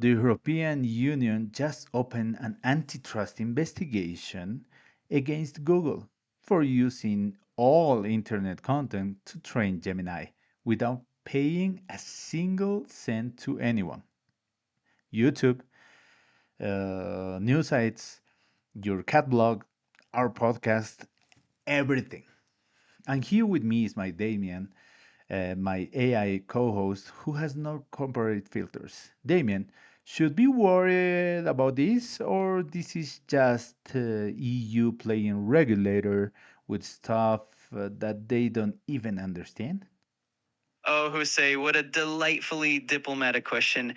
The European Union just opened an antitrust investigation against Google for using all internet content to train Gemini without paying a single cent to anyone. YouTube, news sites, your cat blog, our podcast, everything. And here with me is my Damian, my AI co host, who has no corporate filters. Damien, should be worried about this, or this is just EU playing regulator with stuff that they don't even understand? Oh, Jose, what a delightfully diplomatic question.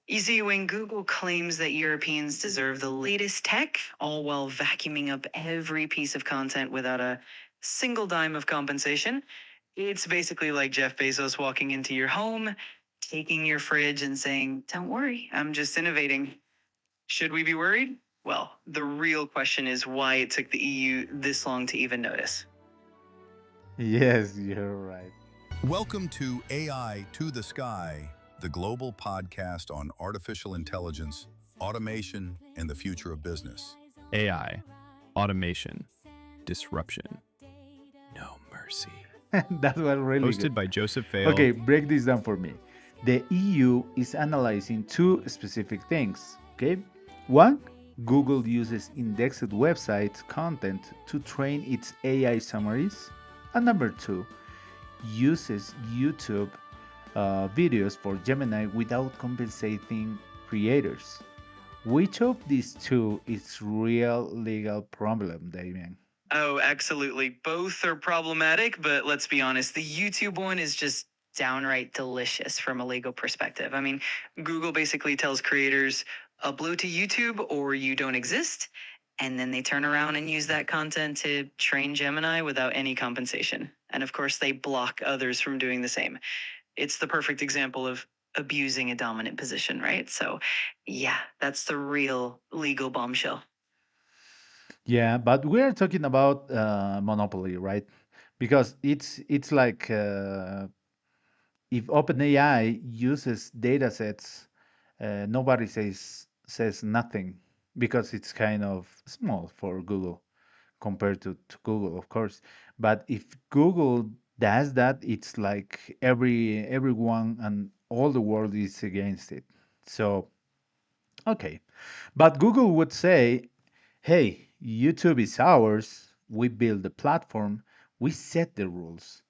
You see, when Google claims that Europeans deserve the latest tech, all while vacuuming up every piece of content without a single dime of compensation, it's basically like Jeff Bezos walking into your home, taking your fridge, and saying, "Don't worry, I'm just innovating." Should we be worried? Well, the real question is why it took the EU this long to even notice. Yes, you're right. Welcome to AI to the Sky, the global podcast on artificial intelligence, automation, and the future of business. AI, automation, disruption, no mercy. That was really good. Hosted by Joseph Fail. Okay, break this down for me. The EU is analyzing two specific things. Okay, one, Google uses indexed websites content to train its AI summaries, and number two, uses YouTube videos for Gemini without compensating creators. Which of these two is real legal problem, Damien? Oh, absolutely. Both are problematic, but let's be honest, the YouTube one is just downright delicious from a legal perspective. I mean, Google basically tells creators, upload to YouTube or you don't exist. And then they turn around and use that content to train Gemini without any compensation. And of course, they block others from doing the same. It's the perfect example of abusing a dominant position, right? So, yeah, that's the real legal bombshell. Yeah, but we're talking about monopoly, right? Because it's like if OpenAI uses data sets, nobody says nothing because it's kind of small for Google compared to Google, of course. But if Google does that, it's like everyone and all the world is against it. So okay, but Google would say, "Hey, YouTube is ours. We build the platform. We set the rules."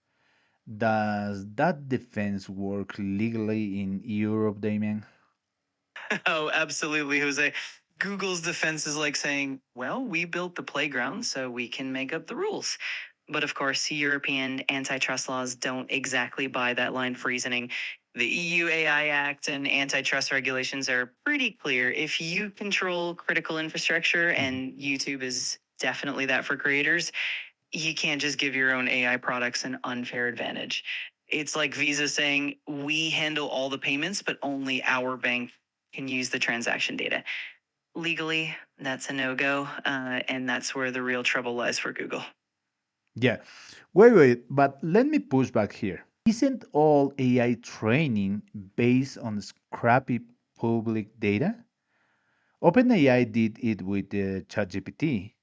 Does that defense work legally in Europe, Damien? Oh, absolutely, Jose. Google's defense is like saying, well, we built the playground so we can make up the rules. But of course, European antitrust laws don't exactly buy that line of reasoning. The EU AI Act and antitrust regulations are pretty clear. If you control critical infrastructure, Mhm. and YouTube is definitely that for creators, you can't just give your own AI products an unfair advantage. It's like Visa saying, we handle all the payments, but only our bank can use the transaction data. Legally, that's a no go. And that's where the real trouble lies for Google. Yeah. Wait, but let me push back here. Isn't all AI training based on scrappy public data? OpenAI did it with ChatGPT,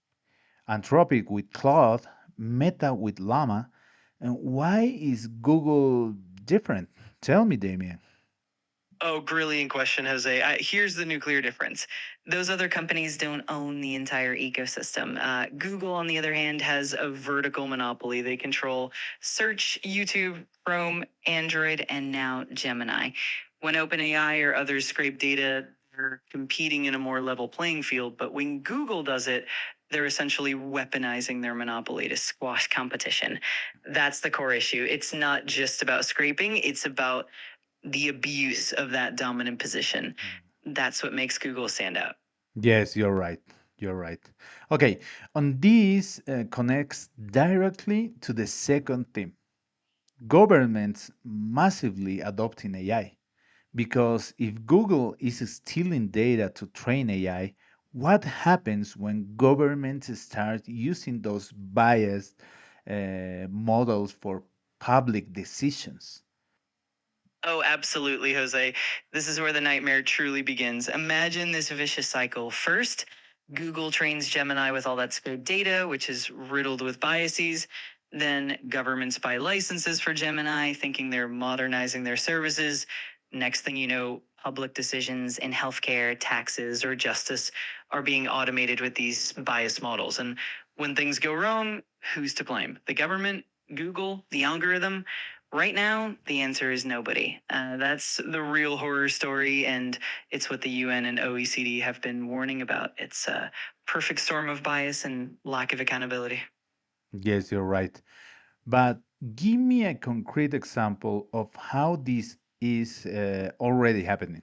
Anthropic with Claude, Meta with Llama. And why is Google different? Tell me, Damien. Oh, brilliant question, Jose. Here's the nuclear difference. Those other companies don't own the entire ecosystem. Google, on the other hand, has a vertical monopoly. They control search, YouTube, Chrome, Android, and now Gemini. When OpenAI or others scrape data, they're competing in a more level playing field. But when Google does it, they're essentially weaponizing their monopoly to squash competition. That's the core issue. It's not just about scraping, it's about the abuse of that dominant position. That's what makes Google stand out. Yes, you're right. You're right. Okay, on this connects directly to the second theme, governments massively adopting AI. Because if Google is stealing data to train AI, what happens when governments start using those biased models for public decisions? Oh, absolutely, Jose. This is where the nightmare truly begins. Imagine this vicious cycle. First, Google trains Gemini with all that scraped data, which is riddled with biases. Then governments buy licenses for Gemini, thinking they're modernizing their services. Next thing you know, public decisions in healthcare, taxes, or justice are being automated with these biased models. And when things go wrong, who's to blame? The government, Google, the algorithm? Right now, the answer is nobody. That's the real horror story, and it's what the UN and OECD have been warning about. It's a perfect storm of bias and lack of accountability. Yes, you're right. But give me a concrete example of how this is already happening.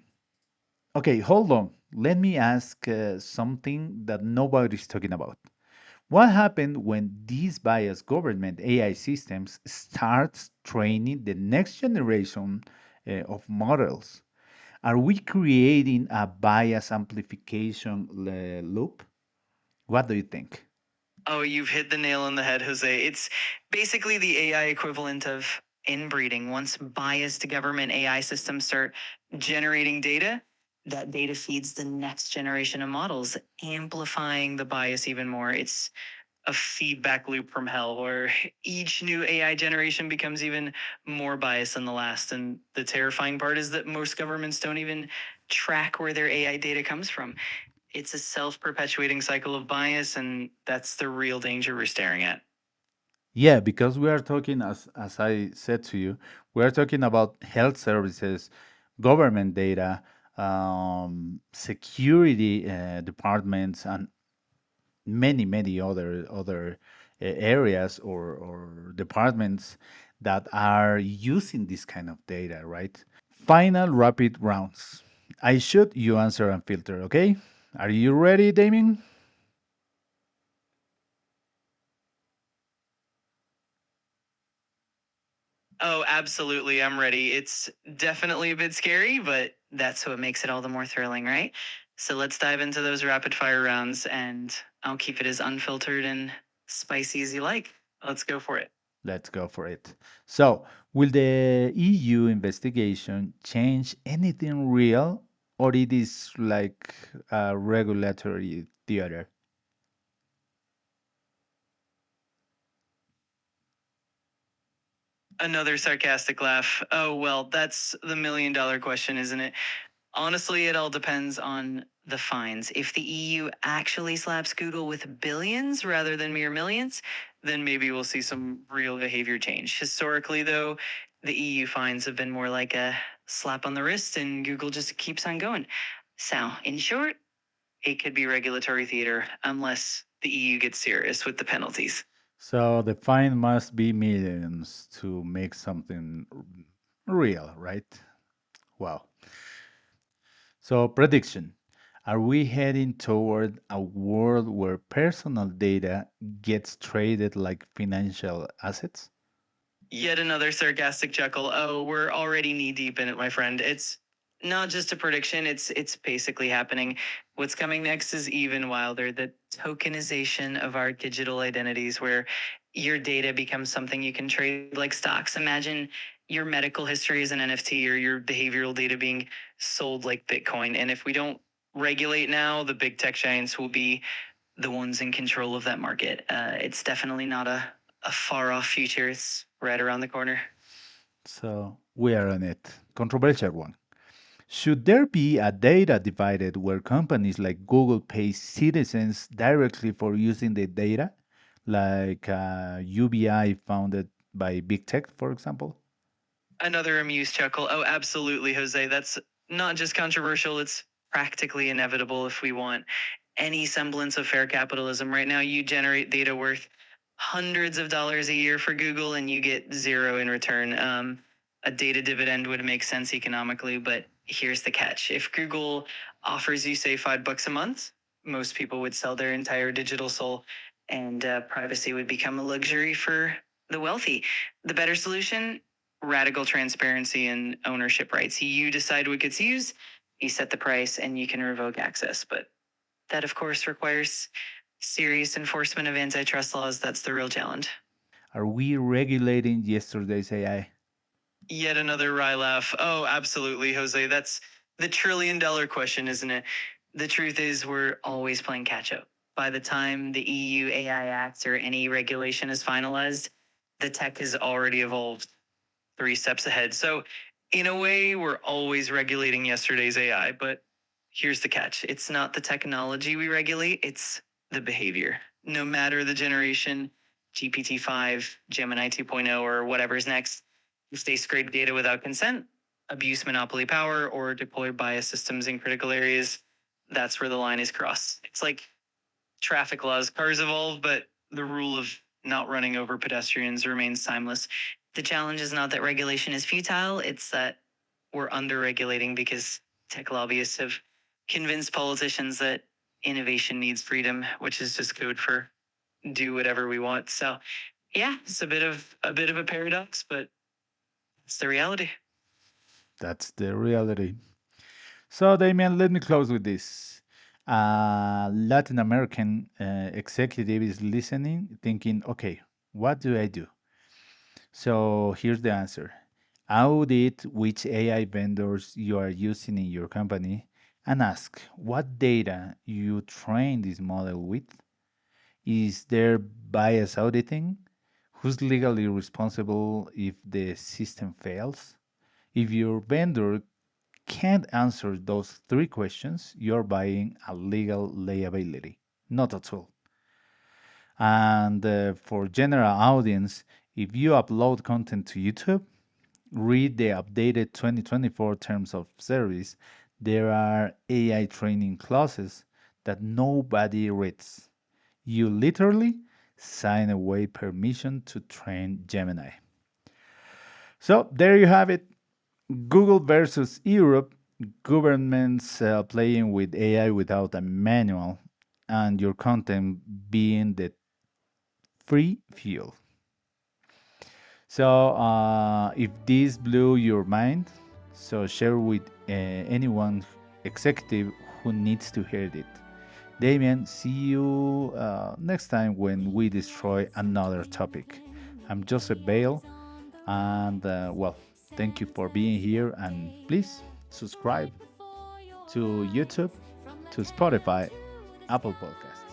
Okay, hold on. Let me ask something that nobody's talking about. What happened when these biased government AI systems starts training the next generation of models? Are we creating a bias amplification loop? What do you think? Oh, you've hit the nail on the head, Jose. It's basically the AI equivalent of inbreeding. Once biased government AI systems start generating data, that data feeds the next generation of models, amplifying the bias even more. It's a feedback loop from hell where each new AI generation becomes even more biased than the last. And the terrifying part is that most governments don't even track where their AI data comes from. It's a self perpetuating cycle of bias, and that's the real danger we're staring at. Yeah, because we are talking, as I said to you, we are talking about health services, government data, security departments, and many other areas or departments that are using this kind of data, right? Final rapid rounds. I shoot, you answer and filter, okay? Are you ready, Damien? Oh, absolutely. I'm ready. It's definitely a bit scary, but that's what makes it all the more thrilling, right? So let's dive into those rapid fire rounds, and I'll keep it as unfiltered and spicy as you like. Let's go for it. Let's go for it. So, will the EU investigation change anything real, or it is like a regulatory theater? Another sarcastic laugh. Oh, well, that's the $1 million question, isn't it? Honestly, it all depends on the fines. If the EU actually slaps Google with billions rather than mere millions, then maybe we'll see some real behavior change. Historically, though, the EU fines have been more like a slap on the wrist, and Google just keeps on going. So, in short, it could be regulatory theater unless the EU gets serious with the penalties. So, the fine must be millions to make something real, right? Wow. So, prediction. Are we heading toward a world where personal data gets traded like financial assets? Yet another sarcastic chuckle. Oh, we're already knee deep in it, my friend. It's not just a prediction, it's basically happening. What's coming next is even wilder, the tokenization of our digital identities where your data becomes something you can trade like stocks. Imagine your medical history as an NFT or your behavioral data being sold like Bitcoin. And if we don't regulate now, the big tech giants will be the ones in control of that market. It's definitely not a far off future. It's right around the corner. So, we are on it. Controversial one. Should there be a data divided where companies like Google pay citizens directly for using the data, like UBI founded by big tech, for example? Another amused chuckle. Oh, absolutely, Jose. That's not just controversial, it's practically inevitable if we want any semblance of fair capitalism. Right now, you generate data worth hundreds of dollars a year for Google and you get zero in return. A data dividend would make sense economically, but here's the catch. If Google offers you, say, $5 a month, most people would sell their entire digital soul and privacy would become a luxury for the wealthy. The better solution, radical transparency and ownership rights. You decide what gets used, you set the price, and you can revoke access. But that, of course, requires serious enforcement of antitrust laws. That's the real challenge. Are we regulating yesterday's AI? Yet another wry laugh. Oh, absolutely, Jose. That's the $1 trillion question, isn't it? The truth is, we're always playing catch up. By the time the EU AI Act or any regulation is finalized, the tech has already evolved 3 steps ahead. So, in a way, we're always regulating yesterday's AI. But here's the catch: it's not the technology we regulate, it's the behavior. No matter the generation, GPT-5, Gemini 2.0, or whatever's next, if they scrape data without consent, abuse monopoly power, or deploy bias systems in critical areas, that's where the line is crossed. It's like traffic laws. Cars evolve, but the rule of not running over pedestrians remains timeless. The challenge is not that regulation is futile, it's that we're under-regulating because tech lobbyists have convinced politicians that innovation needs freedom, which is just code for do whatever we want. So yeah, it's a bit of a paradox, but it's the reality. That's the reality. So, Damien, let me close with this. Latin American executive is listening, thinking, okay, what do I do? So, here's the answer. Audit which AI vendors you are using in your company and ask what data you train this model with. Is there bias auditing? Who's legally responsible if the system fails? If your vendor can't answer those three questions, you're buying a legal liability, not a tool. And for general audience, if you upload content to YouTube, read the updated 2024 terms of service. There are AI training clauses that nobody reads. You literally sign away permission to train Gemini. So there you have it. Google versus Europe, governments playing with AI without a manual, and your content being the free fuel. So, if this blew your mind, so share with anyone executive who needs to hear it. Damien, see you next time when we destroy another topic. I'm Joseph Bale, and well, thank you for being here, and please subscribe to YouTube, to Spotify, Apple Podcasts.